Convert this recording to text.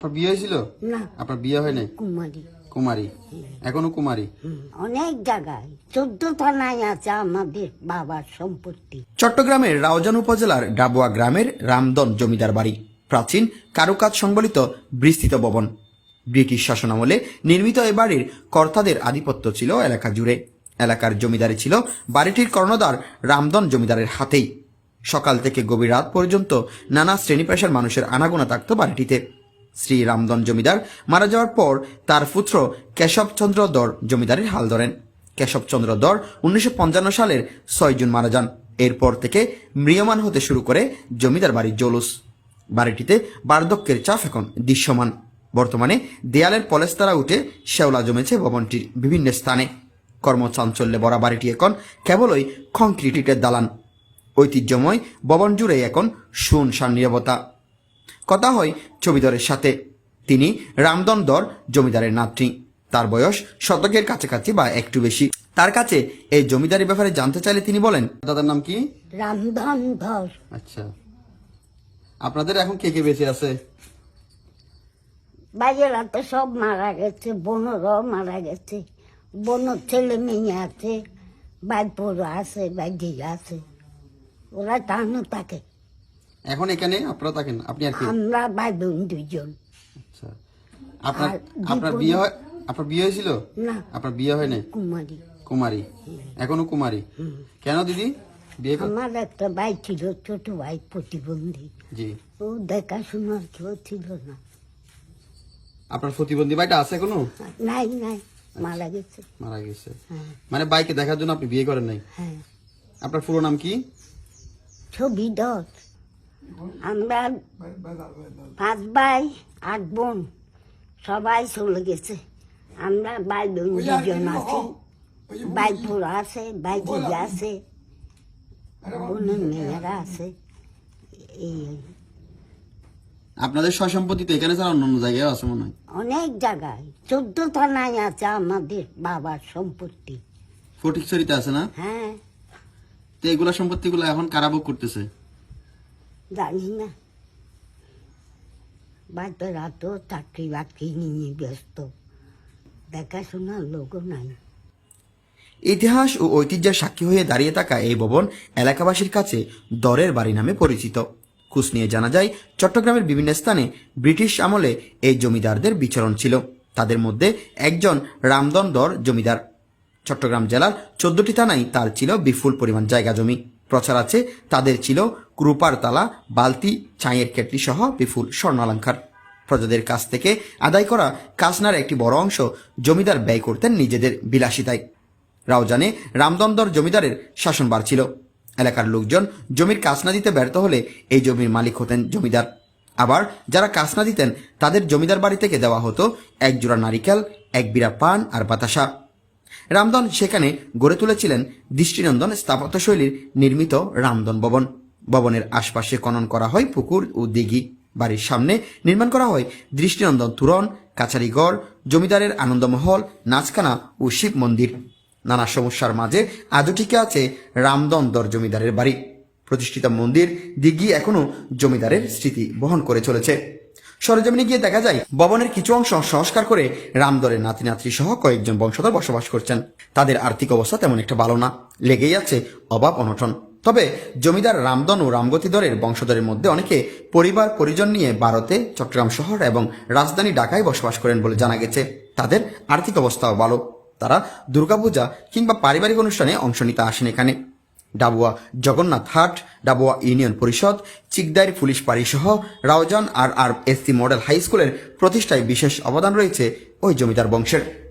আপনার বিয়ে হয়েছিল? না, আপনার বিয়ে হয় নাই? কুমারী। কুমারী? এখনো কুমারী? অনেক জায়গায় 14 থানায় আছে আমাদের বাবার সম্পত্তি। চট্টগ্রামের রাউজান উপজেলার ডাবুয়া গ্রামের রামদন জমিদার বাড়ি প্রাচীন কারুকাজ সংবলিত বিস্তৃত ভবন। ব্রিটিশ শাসনামলে নির্মিত এ বাড়ির কর্তাদের আধিপত্য ছিল এলাকা জুড়ে। এলাকার জমিদারি ছিল বাড়িটির কর্ণধার রামদন জমিদারের হাতেই। সকাল থেকে গভীর রাত পর্যন্ত নানা শ্রেণী পেশার মানুষের আনাগোনা থাকত বাড়িটিতে। শ্রী রামদন জমিদার মারা যাওয়ার পর তার পুত্র কেশবচন্দ্র দর জমিদারির হাল ধরেন। কেশবচন্দ্র দর 1955 সালের 6 জুন মারা যান। এরপর থেকে ম্রিয়মান হতে শুরু করে জমিদার বাড়ির জৌলুস। বাড়িটিতে বার্ধক্যের চাপ এখন দৃশ্যমান। বর্তমানে দেয়ালের পলেস্তারা উঠে শেওলা জমেছে ভবনটির বিভিন্ন স্থানে। কর্মচাঞ্চল্যে ভরা বাড়িটি এখন কেবলই কংক্রিট ইটের দালান। ঐতিহ্যময় ভবন জুড়ে এখন শুনশান নীরবতা। কথা হয় জমিদারের সাথে। তিনি রামদন দর জমিদারের নাতনি। তার বয়স শতকের কাছাকাছি বা একটু বেশি। তার কাছে এই জমিদারির ব্যাপারে জানতে চাইলে তিনি বলেন, দাদার নাম কি? রামধন ধর। আচ্ছা, আপনাদের এখন কে কে বেঁচে আছে? বাইরেরা তো সব মারা গেছে, বোনরাও মারা গেছে। বোনের ছেলে মেয়ে আছে, বাইপুর আছে, বাইজি আছে। ওরা টানো থাকে। এখন এখানে আপনারা থাকেন? আপনি আর কি? আমরা ভাই বোন দুজন। আচ্ছা, আপনার আর আপনার বিপরীত- বিয়ে হয়? আপনার বিয়ে হয়েছিল? না, আপনার বিয়ে হয় নাই? কুমারী। কুমারী? এখনো কুমারী? কেন দিদি বিয়ে আমার একটা ভাই ছিল, ছোট ভাই, প্রতিবন্ধী। জি। ও দেখাশোনার কেউ ছিল না। আপনার প্রতিবন্ধী ভাইটা আছে এখনো? নাই নাই, মারা গেছে। মারা গেছে? হ্যাঁ মানে বাইকে দেখার জন্য আপনি বিয়ে করেন নাই? হ্যাঁ। আপনার পুরো নাম কি? ছবি দশ। আমরা 5 ভাই 8 বোন, সবাই চলে গেছে। আমরা ভাই বোন দুজন আছি। বাইপুর আছে, বাইজি আছে, বোনের মেয়েরা আছে। এই আপনাদের সয় সম্পত্তি তো এখানে ছাড়া অন্য জায়গায় আছে মনে হয়? অনেক জায়গায় 14 থানায় আছে আমাদের বাবার সম্পত্তি। ফটিকছড়িতে আছে না? হ্যাঁ, তো এগুলা সম্পত্তিগুলো এখন কারা ভোগ করতেছে? জানি না। বাচ্চারা তো চাকরি বাকরি নিয়ে ব্যস্ত, দেখাশোনার লোকও নাই। ইতিহাস ও ঐতিহ্যের সাক্ষী হয়ে দাঁড়িয়ে থাকা এই ভবন এলাকাবাসীর কাছে দরের বাড়ি নামে পরিচিত। খোঁজ নিয়ে জানা যায়, চট্টগ্রামের বিভিন্ন স্থানে ব্রিটিশ আমলে এই জমিদারদের বিচরণ ছিল। তাদের মধ্যে একজন রামদন দর জমিদার। চট্টগ্রাম জেলার 14টি থানায় তার ছিল বিপুল পরিমাণ জায়গা জমি। প্রচার আছে তাদের ছিল রূপার তালা, বালতি, চায়ের কেটলি সহ বিপুল স্বর্ণালঙ্কার। প্রজাদের কাছ থেকে আদায় করা কাসনার একটি বড় অংশ জমিদার ব্যয় করতেন নিজেদের বিলাসিতায়। রাউজানে রামদন্দর জমিদারের শাসনভার ছিল। এলাকার লোকজন জমির কাসনা দিতে ব্যর্থ হলে এই জমির মালিক হতেন জমিদার। আবার যারা কাসনা দিতেন তাদের জমিদার বাড়ি থেকে দেওয়া হতো এক জোড়া নারিকেল, এক বিড়া পান আর বাতাসা। রামদন সেখানে গড়ে তুলেছিলেন দৃষ্টিনন্দন স্থাপত্যশৈলীর নির্মিত রামদন ভবন। ভবনের আশপাশে খনন করা হয় পুকুর ও দিঘি। বাড়ির সামনে নির্মাণ করা হয় দৃষ্টিনন্দন তোরণ, কাছারিঘর, জমিদারের আনন্দমহল, নাচখানা ও শিব মন্দির। নানা সমস্যার মাঝে আজও টিকে আছে রামদন্দর জমিদারের বাড়ি। প্রতিষ্ঠিত মন্দির, দিঘি এখনো জমিদারের স্মৃতি বহন করে চলেছে। সরেজমিনে গিয়ে দেখা যায় ভবনের কিছু অংশ সংস্কার করে রামদরের নাতি নাতনি সহ কয়েকজন বংশধর বসবাস করছেন। তাদের আর্থিক অবস্থা তেমন একটা ভালো না, লেগেই আছে অভাব অনটন। তবে জমিদার রামদন ও রামগতিধরের বংশধরের মধ্যে অনেকে পরিবার পরিজন নিয়ে ভারতে, চট্টগ্রাম শহর এবং রাজধানী ঢাকায় বসবাস করেন বলে জানা গেছে। তাদের আর্থিক অবস্থাও ভালো। তারা দুর্গাপূজা কিংবা পারিবারিক অনুষ্ঠানে অংশ নিতে আসেন এখানে। ডাবুয়া জগন্নাথ হাট, ডাবুয়া ইউনিয়ন পরিষদ, চিকদাইর পুলিশ পাড়ি সহ রাউজান আর এসসি মডেল হাই স্কুলের প্রতিষ্ঠায় বিশেষ অবদান রয়েছে ওই জমিদার বংশের।